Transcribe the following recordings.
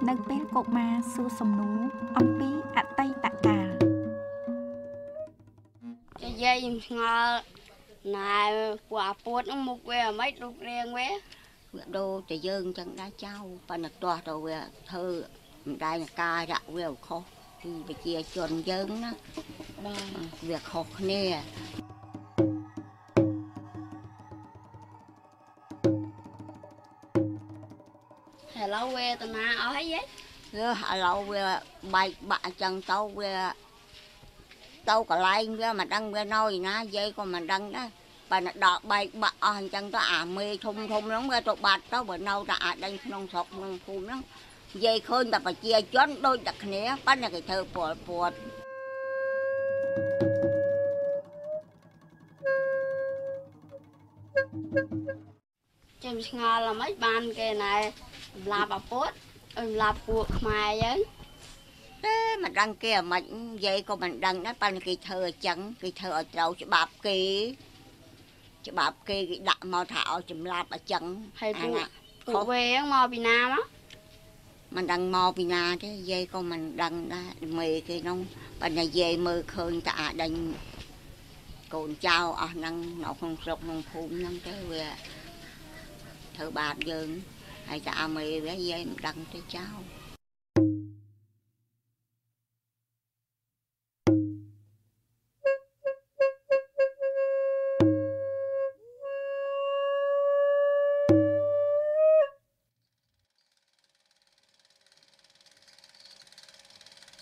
នៅពេលកុមារសួរសំណួរអំពីអតីតកាលចាយាយខ្ញុំឆ្ងល់ណែពួកអាពួតនឹងមុខវាអ្មេចរូបរាងវាដូរតែយើងចឹងដែរចៅប៉ុន្តែទាស់ទៅវាធ្វើមិនដែរការរកវាខុសពីប្រជាជនយើងណាបាទវាខុសគ្នាឥឡូវវេទនាអស់ហើយយាយឥឡូវវាបែកបាក់ចឹងទៅវាទៅកន្លែងវាមិនដឹងវានៅឯណាយាយក៏មិនដឹងដែរបើដល់បែកបាក់អស់អញ្ចឹងទៅអាមេធំហ្នឹងវាទៅបាត់ទៅបើនៅតែអាចដេញក្នុងស្រុកក្នុងភូមិហ្នឹងនិយាយឃើញតែប្រជាជនដូចតែគ្នាប៉ុន្តែគេធ្វើពលពតចាំឆ្ងល់អ្មេចបានគេណែសម្លាប់អាពួតសម្លាប់ពួកខ្មែរយើងទេមិនដឹងគេអាម៉េចនិយាយក៏មិនដឹងដែរប៉ុន្តែគេធ្វើអញ្ចឹងគេធ្វើឲ្យត្រូវច្បាប់គេគេដាក់មកថាឲ្យចម្លាប់អញ្ចឹងហើយពួកវេហ្នឹងមកពីណាមកមិនដឹងមកពីណាទេយាយក៏មិនដឹងដែរមេគេនោះប៉ុន្តែយាយមើលឃើញតែអាចដេញកូនចៅអស់ហ្នឹងនៅក្នុងស្រុកក្នុងភូមិហ្នឹងទៅវាធ្វើបាបយើងហើយតែអាមេវាយាយមិនដឹងទេចៅ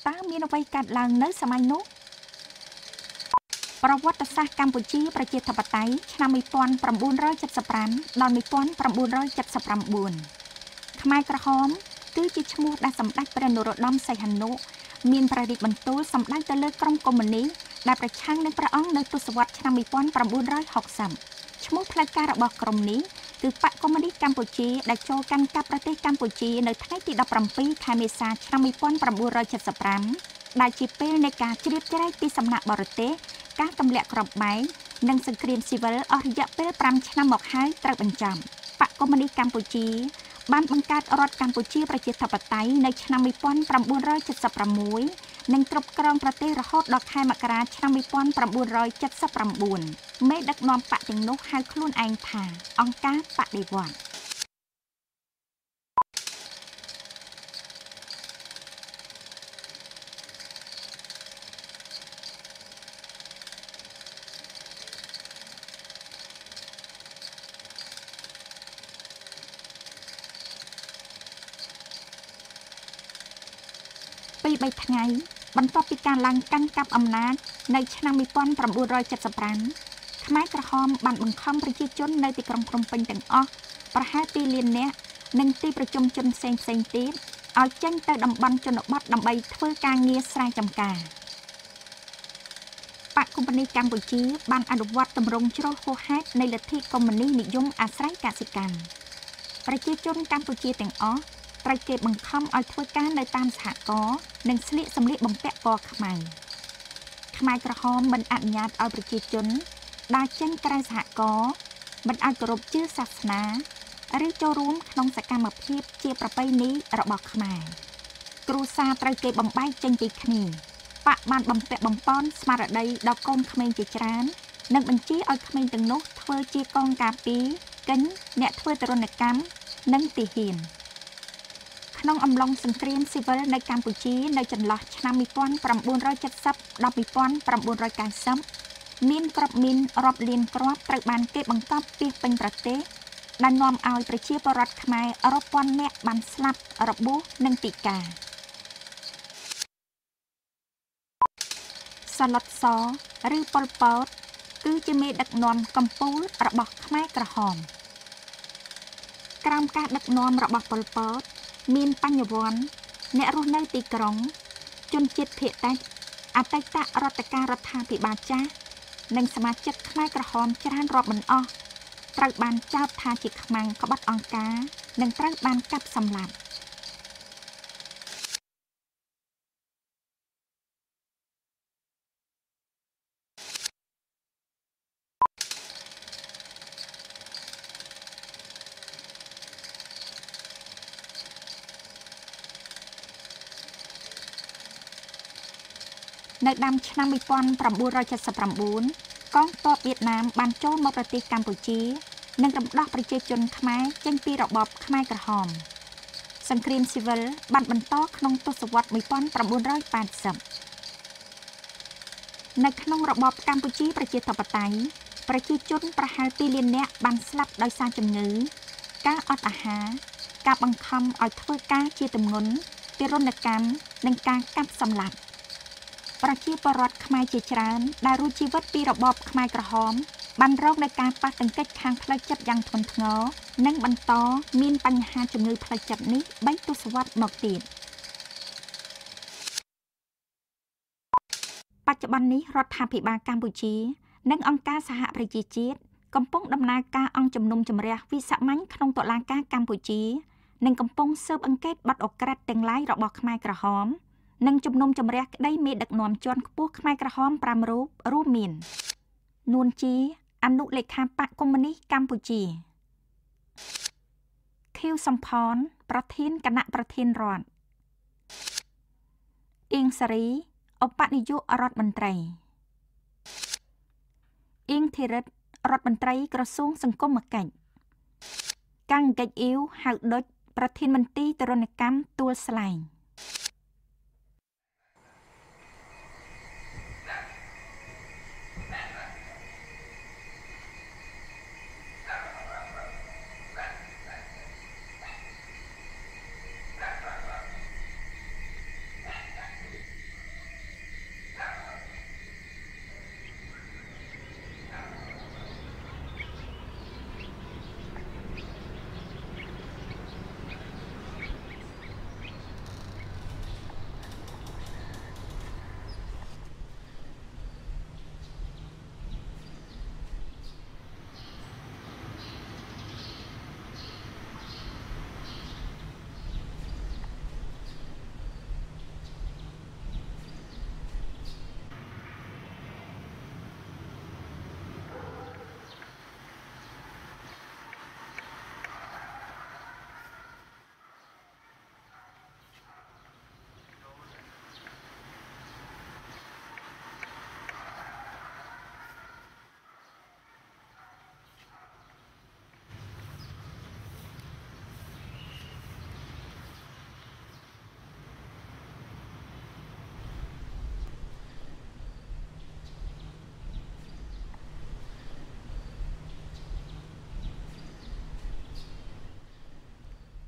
តើមានអ្វីកើតឡើងនៅសម័យនោះប្រវត្តិសាស្ត្រកម្ពុជាប្រជាធិបតេយ្យឆ្នាំ1975ដល់1979ខ្មែរក្រហមគឺជាឈ្មោះដែលសម្ដេចព្រះនរោត្តមសីហនុមានព្រះរាជបន្ទូលសម្ដេចទៅលើក្រុមកុម្មុយនីសដែលប្រឆាំងនឹងព្រះអង្គនៅទសវត្សរ៍ឆ្នាំ1960ឈ្មោះផ្លូវការរបស់ក្រុមនេះគឺបកកុម្មុយនីសកម្ពុជាដែលចូលកាន់កាប់ប្រទេសកម្ពុជានៅថ្ងៃទី17ខែមេសាឆ្នាំ1975ដែលជាពេលនៃការជ្រៀតជ្រែកពីសំណាក់បរទេសការទម្លាក់គ្រាប់បែកនិងសង្គ្រាមស៊ីវិលអស់រយៈពេល5ឆ្នាំមកហើយត្រូវបញ្ចប់បកកុម្មុយនីសកម្ពុជាបានបង្កើតរដ្ឋកម្ពុជាប្រជាធិបតេយ្យនៅឆ្នាំ1976និងគ្រប់គ្រងប្រទេសរហូតដល់ខែមករាឆ្នាំ1979មេដឹកនាំបកទាំងនោះហៅខ្លួនឯងថាអង្គការបដិវត្តន៍ពី3ថ្ងៃបន្ទាប់ពីការឡើងកាន់កាប់អំណាចនៅឆ្នាំ1975ខ្មែរក្រហមបានបង្ខំប្រជាជននៅទីក្រុងភ្នំពេញទាំងអស់ប្រហែល2លាននាក់និងទីប្រជុំជនផ្សេងទៀតឲ្យចេញទៅតំបន់ជនបទដើម្បីធ្វើការងារស្រែចម្ការបកកុម្មុយនីសកម្ពុជាបានអនុវត្តទម្រង់ជ្រុលហួសហេតុនៃលទ្ធិកុម្មុយនីសនិយមអាស្រ័យកសិកម្មប្រជាជនកម្ពុជាទាំងអស់ត្រូវគេបង្ខំឲ្យធ្វើការនៅតាមសហករណ៍និងស្លៀកសម្លៀកបំពាក់ពណ៌ខ្មៅខ្មែរក្រហមមិនអនុញ្ញាតឲ្យប្រជាជនដើរចេញក្រៅសហករណ៍មិនឲ្យគោរពជឿសាសនាឬចូលរួមក្នុងសកម្មភាពជាប្រពៃណីរបស់ខ្មែរគ្រួសារត្រូវគេបំបែកចេញពីគ្នាបកបានបំពាក់បំប៉នស្មារតីដល់កូនក្មេងជាច្រើននិងបញ្ជាឲ្យក្មេងទាំងនោះធ្វើជាកងការពារកិញ្ញអ្នកធ្វើទរណកម្មនិងទាហានក្នុងអំឡុងសង្គ្រាមស៊ីវិលនៅកម្ពុជានៅចន្លោះឆ្នាំ1970ដល់1990មានក្របមីនរាប់លានគ្រាប់ត្រូវបានគេបង្កប់ពីពេញប្រទេសដែលនាំឲ្យប្រជាពលរដ្ឋខ្មែររាប់ពាន់នាក់បានស្លាប់របួសនិងពិការសាឡុតសឬប៉ុលពតគឺជាមេដឹកនាំកម្ពុជារបស់ខ្មែរក្រហមក្រោមការដឹកនាំរបស់ប៉ុលពតមានបញ្ញវន្តអ្នករស់នៅទីក្រុងជនជាតិភាគតិចអតីតរដ្ឋាភិបាលចាស់និងសមាជិកខ្មែរក្រហមច្រើនរាប់មិនអស់ត្រូវបានចោទថាជាខ្មាំងក្បត់អង្គការនិងត្រូវបានកាប់សម្លាប់ នៅដើមឆ្នាំ1979កងទ័ពវៀតណាមបានចូលមកប្រទេសកម្ពុជានិងរំដោះប្រជាជនខ្មែរចេញពីរបបខ្មែរក្រហមសង្គ្រាមស៊ីវិលបានបន្តក្នុងទសវត្សរ៍1980នៅក្នុងរបបកម្ពុជាប្រជាធិបតេយ្យប្រជាជនប្រហែល2លាននាក់បានស្លាប់ដោយសារជំងឺការអត់អាហារការបង្ខំឲ្យធ្វើការជាទម្ងន់ទារុណកម្មនិងការកាប់សម្លាប់ប្រជាពលរដ្ឋខ្មែរជាច្រើនដែលរួចជីវិតពីរបបខ្មែរក្រហមបានរងនឹងការប៉ះទង្គិចខាងផ្លូវចិត្តយ៉ាងធ្ងន់ធ្ងរនិងបន្តមានបញ្ហាជំងឺផ្លូវចិត្តនេះ3ទសវត្សរ៍មកទៀតបច្ចុប្បន្ននេះរដ្ឋាភិបាលកម្ពុជានិងអង្គការសហប្រជាជាតិកំពុងដំណើរការអង្គជំនុំជម្រះវិសាមញ្ញក្នុងតុលាការកម្ពុជានិងកំពុងស៊ើបអង្កេតបទឧក្រិដ្ឋទាំងឡាយរបស់ខ្មែរក្រហមនិងជំនុំជម្រះក្តីមេដឹកនាំជាន់ខ្ពស់ខ្មែរក្រហម5រូបរួមមាននួនជាអនុលេខាបកកុម្មុយនីសកម្ពុជាខៀវសំផនប្រធានគណៈប្រធានរដ្ឋអៀងសារីឧបនាយករដ្ឋមន្ត្រីអៀងធីរិតរដ្ឋមន្ត្រីក្រសួងសង្គមគិច្ចកាំងកិច្ចអ៊ីវហៅដុចប្រធានមន្ត្រីទរណកម្មទួលស្លែង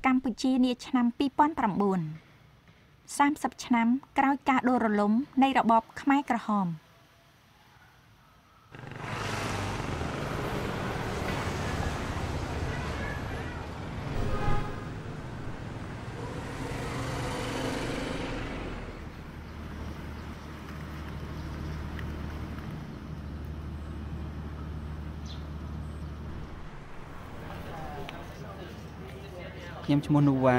កម្ពុជានាឆ្នាំ2009 30ឆ្នាំក្រោយការដួលរលំនៃរបបខ្មែរក្រហមខ្ញុំឈ្មោះនូវ៉ា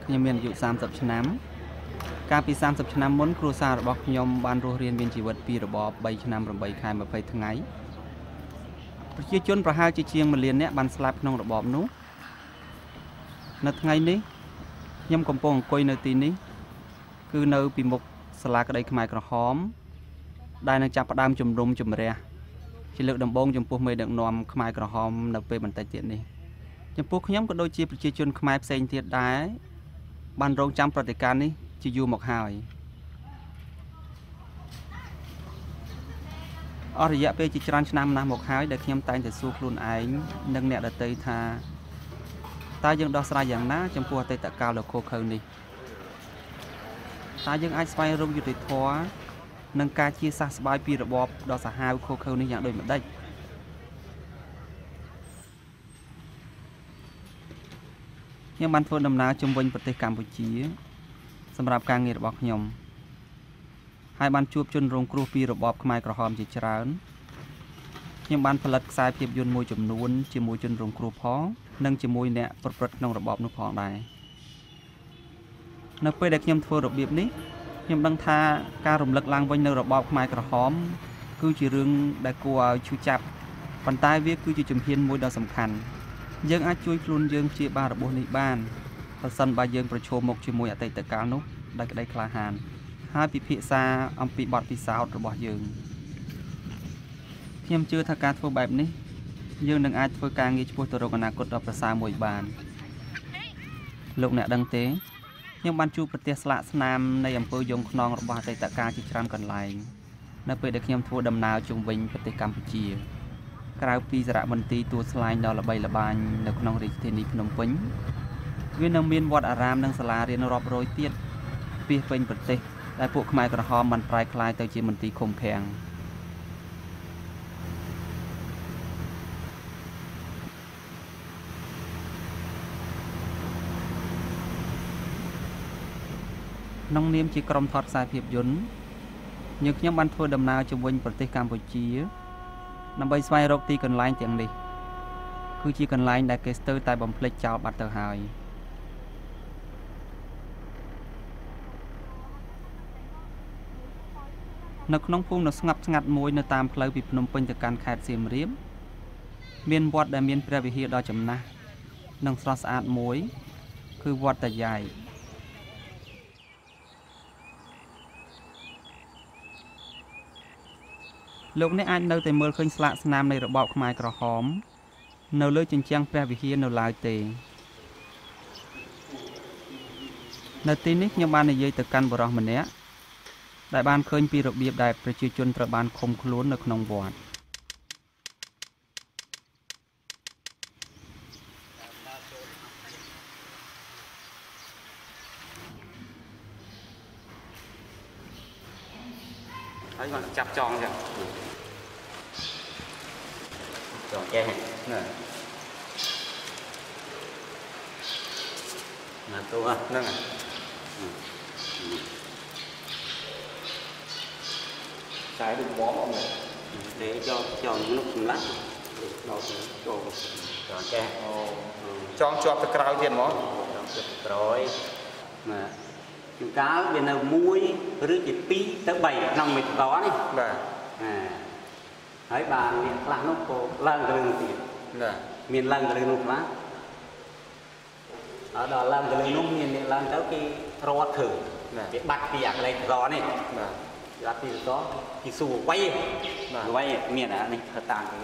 ខ្ញុំមានអាយុ30ឆ្នាំកាលពី30ឆ្នាំមុនគ្រួសាររបស់ខ្ញុំបានរស់រានមានជីវិតពីរបប3ឆ្នាំ8ខែ20ថ្ងៃប្រជាជនប្រហែលជាជាង1លាននាក់បានស្លាប់ក្នុងរបបនោះនៅថ្ងៃនេះខ្ញុំកំពុងអង្គុយនៅទីនេះគឺនៅពីមុខសាលាក្តីខ្មែរក្រហមដែលនឹងចាប់ផ្ដើមជំនុំជម្រះជាលើកដំបូងចំពោះមេដឹកនាំខ្មែរក្រហមនៅពេលបន្តិចទៀតនេះចំពោះខ្ញុំក៏ដូចជាប្រជាជនខ្មែរផ្សេងទៀតដែរបានរងចាំព្រឹត្តិការណ៍នេះជាយូរមកហើយអស់រយៈពេលជាច្រើនឆ្នាំណាស់មកហើយដែលខ្ញុំតែងតែសួរខ្លួនឯងនិងអ្នកដទៃថាតើយើងដោះស្រាយយ៉ាងណាចំពោះអតីតកាលដ៏ឃោរឃៅនេះតើយើងអាចស្វែងរកយុត្តិធម៌និងការជាសះស្បើយពីរបបដ៏សាហាវឃោរឃៅនេះយ៉ាងដូចម្តេចខ្ញុំបានធ្វើដំណើរជុំវិញប្រទេសកម្ពុជាសម្រាប់ការងាររបស់ខ្ញុំហើយបានជួបជនរងគ្រោះពីរបបខ្មែរក្រហមជាច្រើនខ្ញុំបានផលិតខ្សែភាពយន្តមួយចំនួនជាមួយជនរងគ្រោះផងនិងជាមួយអ្នកប្រព្រឹត្តក្នុងរបបនោះផងដែរនៅពេលដែលខ្ញុំធ្វើរបៀបនេះខ្ញុំដឹងថាការរំលឹកឡើងវិញនៅរបបខ្មែរក្រហមគឺជារឿងដែលគួរឲ្យឈឺចាប់ប៉ុន្តែវាគឺជាជំហានមួយដ៏សំខាន់យើងអាចជួយខ្លួនយើងព្យាបាលរបួសនេះបានប្រសិនបើយើងប្រឈមមុខជាមួយអតីតកាលនោះដោយក្តីក្លាហាន ហើយពិភាក្សាអំពីបទពិសោធន៍របស់យើងខ្ញុំជឿថាការធ្វើបែបនេះយើងនឹងអាចធ្វើការងារឆ្ពោះទៅរកអនាគតដ៏ប្រសើរមួយបានលោកអ្នកដឹងទេខ្ញុំបានជួបប្រទេសស្លាកស្នាមនៃអំពើយងខ្នងរបស់អតីតកាលជាច្រើនកន្លែងនៅពេលដែលខ្ញុំធ្វើដំណើរជុំវិញប្រទេសកម្ពុជាក្រៅពីសារមន្ទីរទួលស្លែងដ៏ល្បីល្បាញនៅក្នុងរាជធានីភ្នំពេញវានៅមានវត្តអារាមនិងសាលារៀនរាប់រយទៀតពាសពេញប្រទេសដែលពួកខ្មែរក្រហមបានប្រែក្លាយទៅជាមន្ទីរឃុំឃាំងក្នុងនាមជាក្រុមថតខ្សែភាពយន្តយើងខ្ញុំបានធ្វើដំណើរជុំវិញប្រទេសកម្ពុជាដើម្បីស្វែងរកទីកន្លែងទាំងនេះគឺជាកន្លែងដែលគេស្ទើរតែបំភ្លេចចោលបាត់ទៅហើយនៅក្នុងភូមិដ៏ស្ងប់ស្ងាត់មួយនៅតាមផ្លូវពីភ្នំពេញទៅកាន់ខេត្តសៀមរាបមានវត្តដែលមានព្រះវិហារដ៏ចំណាស់និងស្រស់ស្អាតមួយគឺវត្តតាយ៉ៃលោកអ្នកអាចនៅតែមើលឃើញស្លាកស្នាមនៃរបបខ្មែរក្រហមនៅលើជញ្ជាំងព្រះវិហារនៅឡើយទេនៅទីនេះខ្ញុំបាននិយាយទៅកាន់បុរសម្នាក់ដែលបានឃើញពីរបៀបដែលប្រជាជនត្រូវបានឃុំខ្លួននៅក្នុងវត្តហើយគាត់ចាប់ចងចឹងចងចេះណាណាតួហ្នឹងតែដូចបងអត់ទេយកចងនោះសម្លាប់ដល់ចូលចងចេះអូចងជាប់ទៅក្រោយទៀតហ្មងចងជាប់ក្រោយណាជួនកាលវានៅ1ឬជា2ទៅ3ក្នុងមួយតនេះបាទហើយបានអ្នកខ្លះនោះក៏ឡើងទៅលើទៀតណាមានឡើងទៅលើនោះខ្លះដល់ឡើងទៅលើនោះមានអ្នកឡើងទៅគេរត់ធ្វើវាបាត់ពីអាកន្លែងតនេះបាទបាត់ពីតគេសួរវៃមានអានេះធ្វើតាមគេ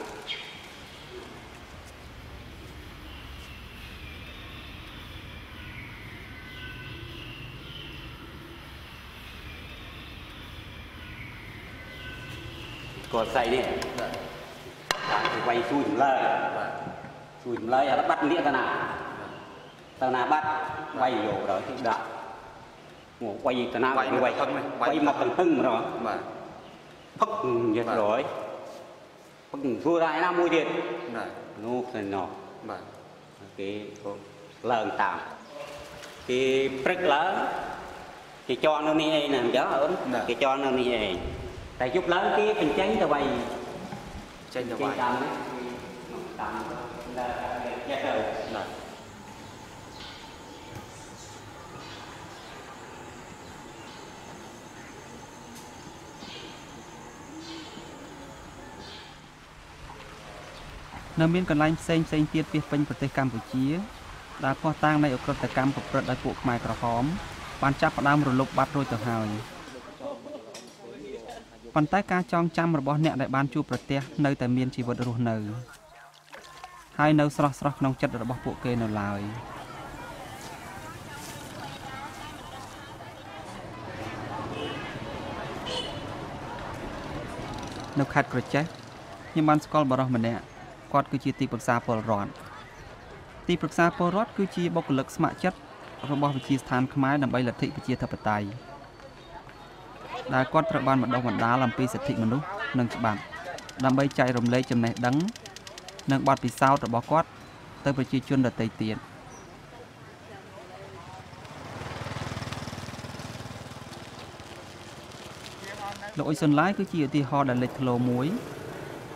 គាត់ស្អីនេះបាទគេវាយស៊ូចម្លើយបាទស៊ូចម្លើយហើយបាត់លៀកទៅណាបាត់វាយយកដល់ទីដាក់មកវាយទៅណាវាយមកទាំងហឹងម្ដងបាទផឹកយករយផឹកសួររ៉ៃណាមួយទៀតបាទនោះទៅណោះបាទគេឡើងតាមគេព្រឹកឡើងគេចងនៅនេះឯងណាអញ្ចឹងអូនគេចងនៅនេះឯងតែយប់ឡើងគេបញ្ចេញទៅវាយចេញទៅវាយតាមនេះតាមយកទៅណានៅមានកន្លែងផ្សេងទៀតពាសពេញប្រទេសកម្ពុជាដែលផុសតាងនៃអក្រិតកម្មប្រព្រឹត្តដោយពួកខ្មែរក្រហមបានចាប់ផ្ដើមរលុបបាត់រួចទៅហើយប៉ុន្តែការចងចាំរបស់អ្នកដែលបានជួបប្រទះនៅតែមានជីវិតរស់នៅហើយនៅស្រស់ក្នុងចិត្តរបស់ពួកគេនៅឡើយនៅខេត្តក្រចេះខ្ញុំបានស្គាល់បរិសម្នាក់គាត់គឺជាទីប្រឹក្សាពលរដ្ឋគឺជាបុគ្គលិកស្ម័គ្រចិត្តរបស់វិទ្យាស្ថានខ្មែរដើម្បីលទ្ធិប្រជាធិបតេយ្យដែលគាត់ត្រូវបានបណ្ដុះបណ្ដាលអំពីសិទ្ធិមនុស្សនិងច្បាប់ដើម្បីចែករំលែកចំណេះដឹងនិងបទពិសោធន៍របស់គាត់ទៅប្រជាជនដទៃទៀតលោកអ៊ុយសុនឡាយគឺជាឧទាហរណ៍ដ៏លេចធ្លោមួយ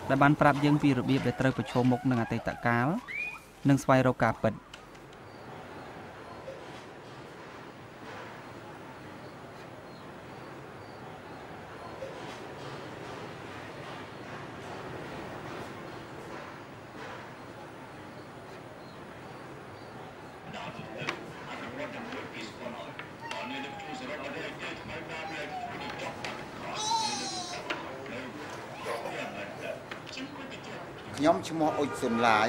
ដែលបានប្រាប់យើងពីរបៀបដែលត្រូវប្រឈមមុខនឹងអតីតកាលនិងស្វែងរកការពិត ខ្ញុំឈ្មោះអ៊ុចសុនឡាយ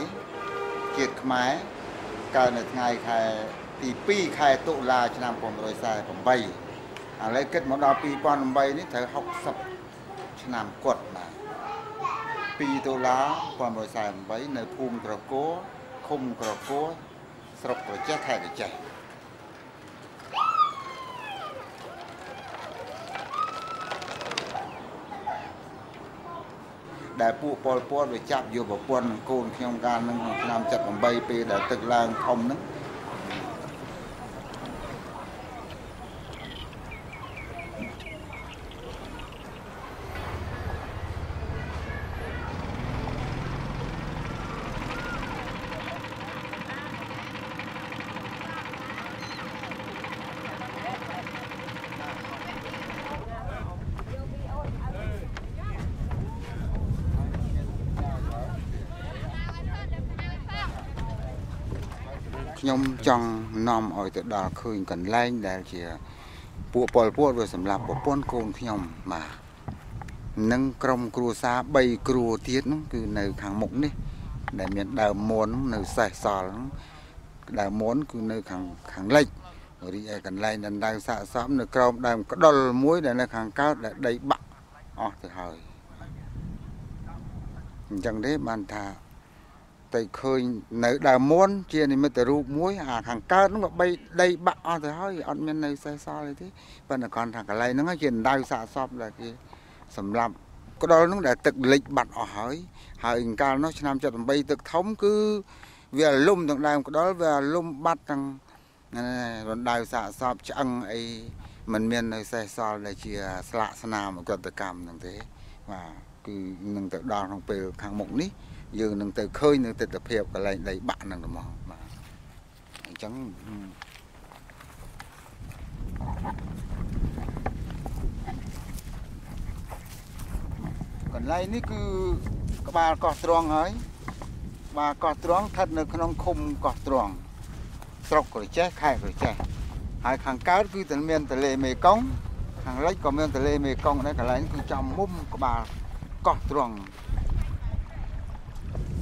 ជាតិខ្មែរកើតនៅថ្ងៃខែទី2ខែតុលាឆ្នាំ1948ឥឡូវគិតមកដល់2008នេះត្រូវ60ឆ្នាំគាត់បាទ2តុលា1948នៅភូមិក្រគរឃុំក្រគរស្រុកក្រចេះខេត្តក្រចេះដែលពួកពលពតវាចាប់យកប្រពន្ធនឹងកូនខ្ញុំកាលនឹងឆ្នាំ78ពេលដែលទឹកឡើងធំហ្នឹងខ្ញុំចង់នាំឲ្យទៅដល់ឃើញកន្លែងដែលជាពួកពលពតវាសម្រាប់ប្រពន្ធកូនខ្ញុំបាទនិងក្រុមគ្រួសារ3គ្រួទៀតហ្នឹងគឺនៅខាងមុខនេះដែលមានដើមមន់នៅសេះសល់ដើមមន់គឺនៅខាងលិចរីឯកន្លែងដណ្ដៅសាកសពនៅក្រោមដើមក្ដុលមួយដែលនៅខាងកើតដែលដីបាក់អស់ទៅហើយអញ្ចឹងទេបានថាទៅឃើញនៅដើមមន់ជានិមិត្តរូបមួយអាខាងកើតហ្នឹងក៏បីដីបាក់អស់ទៅហើយអត់មាននៅសេះសល់ទេប៉ុន្តែគាត់ថាកន្លែងហ្នឹងជាដណ្ដៅសាកសពដែលគេសម្រាប់ក្ដុលហ្នឹងដែលទឹកលិចបាត់អស់ហើយកាលនោះឆ្នាំ78ទឹកធំគឺវាលំទាំងដើមក្ដុលវាលំបាត់ទាំងរណ្ដៅសាកសពឆ្អឹងអីមិនមាននៅសេះសល់ដែលជាស្លាកស្នាមអកតកម្មហ្នឹងទេបាទគឺនឹងទៅដល់ក្នុងពេលខាងមុខនេះយើងនឹងទៅឃើញនៅទស្សនភាពកន្លែងដីបាក់ហ្នឹងហ្មងបាទអញ្ចឹងកន្លែងនេះគឺក្បាលកោះត្រង់ហើយក្បាលកោះត្រង់ស្ថិតនៅក្នុងឃុំកោះត្រង់ស្រុកក្រចេះខេត្តក្រចេះហើយខាងកើតគឺតែមានទន្លេមេគង្គខាងលិចក៏មានទន្លេមេគង្គដែរកន្លែងគឺចំមុំក្បាលកោះត្រង់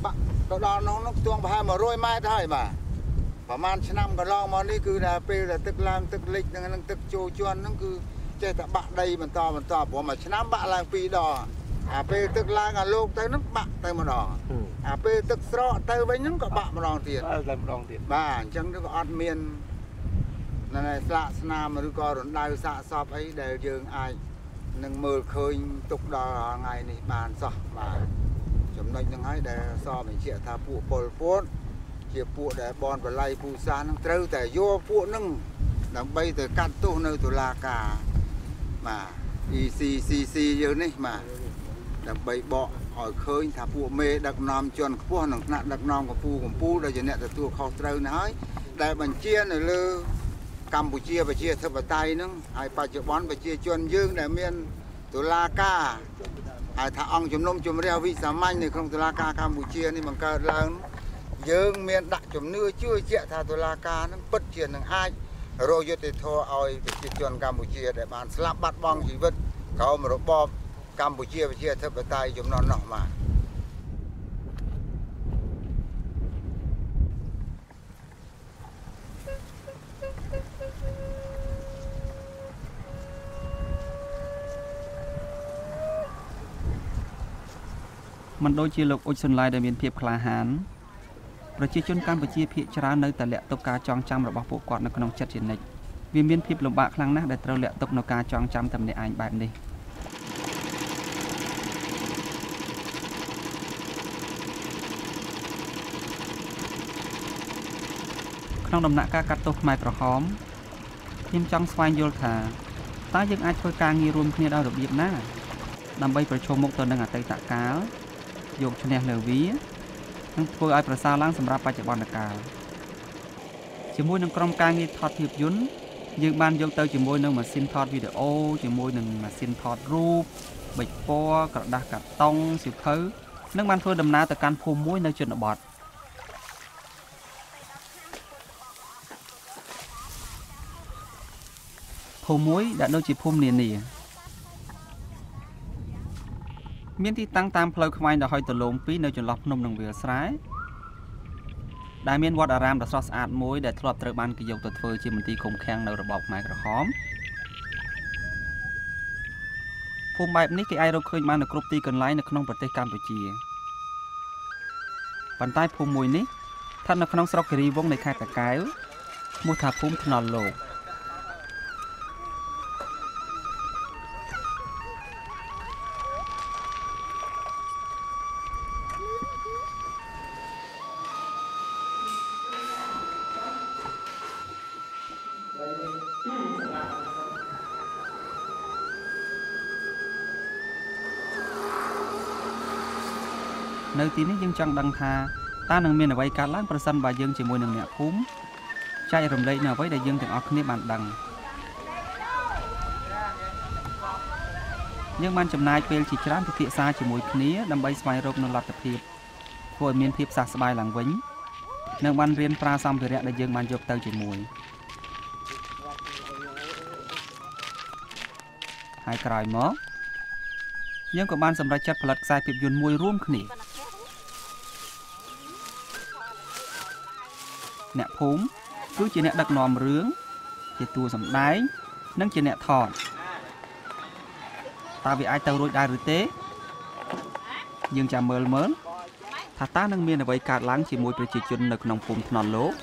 បាក់ទៅដល់នោះខ្ទង់ប្រហែល100ម៉ែត្រហើយបាទប្រហែលឆ្នាំកន្លងមកនេះគឺថាពេលដែលទឹកឡើងទឹកលិចនឹងទឹកចូលជន់ហ្នឹងគឺចេះតែបាក់ដីបន្តព្រោះមួយឆ្នាំបាក់ឡើង2ដងអាពេលទឹកឡើងអាលោកទៅហ្នឹងបាក់ទៅម្ដងអាពេលទឹកស្រកទៅវិញហ្នឹងក៏បាក់ម្ដងទៀតតែម្ដងទៀតបាទអញ្ចឹងក៏អត់មានណែស្លាកស្នាមឬក៏រណ្ដៅសាកសពអីដែលយើងអាចនឹងមើលឃើញទុកដល់ថ្ងៃនេះបានសោះបាទចំណុចហ្នឹងហើយដែលសបញ្ជាក់ថាពួកពលពតជាពួកដែលបនបល័យពូសាសហ្នឹងត្រូវតែយកពួកហ្នឹងដើម្បីទៅកាត់ទោសនៅតុលាការបាទ ECCC យើងនេះបាទដើម្បីបកឲ្យឃើញថាពួកមេដឹកនាំជាន់ខ្ពស់និងថ្នាក់ដឹកនាំកម្ពុជាដែលជាអ្នកទទួលខុសត្រូវនេះហើយដែលបញ្ជានៅលើកម្ពុជាប្រជាធិបតេយ្យហ្នឹងហើយបច្ចុប្បន្នប្រជាជនយើងដែលមានតុលាការហើយថាអង្គជំនុំជម្រះវិសាមញ្ញនៅក្នុងតុលាការកម្ពុជានេះបង្កើតឡើងយើងមានដាក់ជំនឿជឿជាក់ថាតុលាការនឹងពិតជានឹងអាចរកយុត្តិធម៌ឲ្យប្រជាជនកម្ពុជាដែលបានស្លាប់បាត់បង់ជីវិតក្រោមរបបកម្ពុជាប្រជាធិបតេយ្យចំនួននោះមកមិនដូចជាលោកអ៊ុចសុនឡាយដែលមានភាពក្លាហានប្រជាជនកម្ពុជាភាគច្រើននៅតែលាក់ទុកការចងចាំរបស់ពួកគាត់នៅក្នុងចិត្តជានិច្ចវាមានភាពលំបាកខ្លាំងណាស់ដែលត្រូវលាក់ទុកនៅការចងចាំតែម្នាក់ឯងបែបនេះក្នុងដំណាក់កាលកាត់ទោសខ្មែរក្រហមខ្ញុំចង់ស្វែងយល់ថាតើយើងអាចធ្វើការងាររួមគ្នាដោយរបៀបណាដើម្បីប្រឈមមុខទៅនឹងអតីតកាលយកឈ្នះលើវានិងធ្វើឲ្យប្រសើរឡើងសម្រាប់បច្ចុប្បន្នកាលជាមួយនឹងក្រុមការងារថតភាពយន្តយើងបានយកទៅជាមួយនឹងម៉ាស៊ីនថតវីដេអូជាមួយនឹងម៉ាស៊ីនថតរូបប៊ិចពណ៌ក្រដាសកាតុងសៀវភៅនិងបានធ្វើដំណើរទៅកាន់ភូមិមួយនៅជនបទភូមិមួយដែលដូចជាភូមិនានា មានទីតាំងតាមផ្លូវខ្វែងដ៏ហោចទលោមពីរនៅចន្លោះភ្នំនិងវាលស្រែដែលមានវត្តអារាមដ៏ស្រស់ស្អាតមួយដែលធ្លាប់ត្រូវបានគេយកទៅធ្វើជាមន្ទីរឃុំឃាំងនៅរបបខ្មែរក្រហមភូមិបែបនេះគេអាចរកឃើញបាននៅគ្រប់ទីកន្លែងនៅក្នុងប្រទេសកម្ពុជាប៉ុន្តែភូមិមួយនេះស្ថិតនៅក្នុងស្រុកគិរីវង្សនៃខេត្តតាកែវឈ្មោះថាភូមិថ្នល់លោកនៅទីនេះយើងចង់ដឹងថាតើនឹងមានអ្វីកើតឡើងប្រសិនបើយើងជាមួយនឹងអ្នកភូមិចែករំលែកនៅអ្វីដែលយើងទាំងអស់គ្នាបានដឹងយើងបានចំណាយពេលជាច្រើនពិភាក្សាជាមួយគ្នាដើម្បីស្វែងរកនូវលទ្ធភាពធ្វើឲ្យមានភាពសះស្បើយឡើងវិញនិងបានរៀនប្រើសម្ភារៈដែលយើងបានយកទៅជាមួយហើយក្រោយមកយើងក៏បានសម្រេចចិត្តផលិតខ្សែភាពយន្តមួយរួមគ្នាអ្នកភូមិគឺជាអ្នកដឹកនាំរឿងជាតួសម្ដែងនិងជាអ្នកថតតើវាអាចទៅរួចដែរឬទេយើងចាំមើលថាតើនឹងមានអ្វីកើតឡើងជាមួយប្រជាជននៅក្នុងភូមិថ្នល់លោក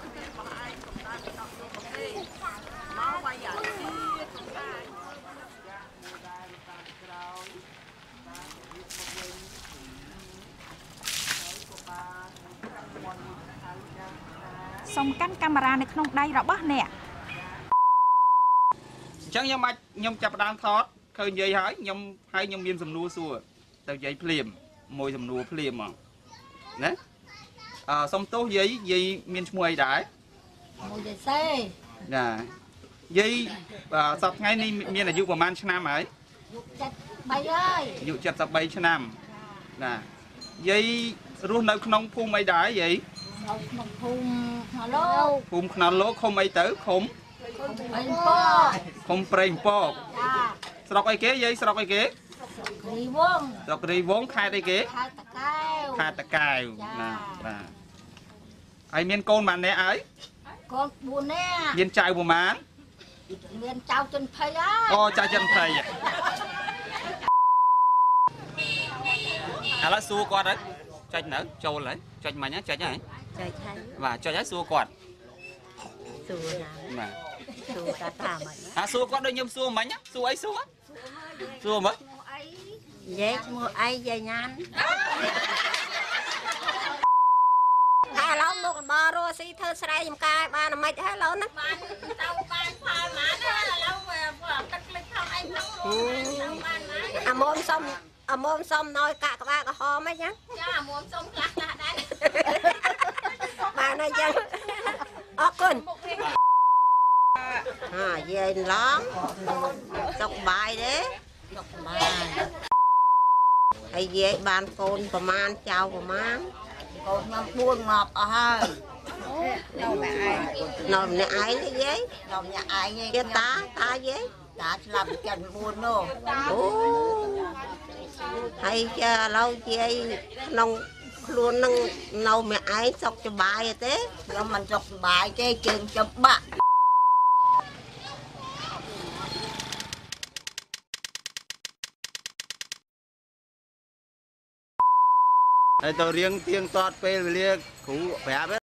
សូមកាន់កាមេរ៉ានៅក្នុងដៃរបស់អ្នកអញ្ចឹងខ្ញុំចាប់ផ្ដើមថតឃើញនិយាយហើយខ្ញុំមានសំណួរសួរទៅនិយាយភ្លាមមួយសំណួរភ្លាមហ្មងណាសុំទោសយាយមានឈ្មោះអីដែរមួយយាយសេណាយាយសប្តាហ៍ថ្ងៃនេះមានអាយុប្រហែលឆ្នាំហើយអាយុ73ឆ្នាំណាយាយរស់នៅក្នុងភូមិអីដែរយាយក្នុងភូមិថ្នល់លោកភូមិថ្នល់លោកឃុំអីទៅឃុំប្រេងពកឃុំប្រេងពកស្រុកអីគេយាយស្រុកអីគេគិរីវង្សស្រុកគិរីវង្សខេត្តអីគេខេត្តតាកែវណាបាទហើយមានកូនប៉ុន្មាននាក់ហើយកូន4នាក់មានចៅប្រមាណមានចៅចិនភ័យហើយអូចៅចិនភ័យឥឡូវសួរគាត់ហើយចុចនៅចូលហើយចុចមិញចុចហើយចុចហើយបាទចុចហើយសួរគាត់សួរណាបាទសួរតាមិញសួរគាត់ដូចខ្ញុំសួរមិញសួរអីសួរមើលយាយឈ្មោះអីយាយញ៉ាំតែឡូវមុខរបររស់ស៊ីធ្វើស្រែចម្ការបានអាម៉េចហើយឡូវណាបានទៅបានផលបានឥឡូវទឹកលិចផងអីហ្នឹងបានអាមុំសុំណយកាក់ក្បាលក្រហមអីចឹងចាអាមុំសុំខ្លះដែរបានហើយចឹងអរគុណយាយឡងសុខបាយទេសុខបាយហើយយាយបានកូនប្រមាណចៅប្រមាណកូនខ្ញុំ4ងាប់អស់ហើយនៅម្នាក់ឯងយាយនៅម្នាក់ឯងគេតាយាយតាឆ្លាប់ចិន4នោះអូហើយឥឡូវយាយក្នុងខ្លួននឹងនៅម្នាក់ឯងសុខសប្បាយទេខ្ញុំមិនសុខសប្បាយទេជើងចំបាក់ហើយទៅរៀងទៀងទាត់ពេលវេលាគ្រូប្រាប់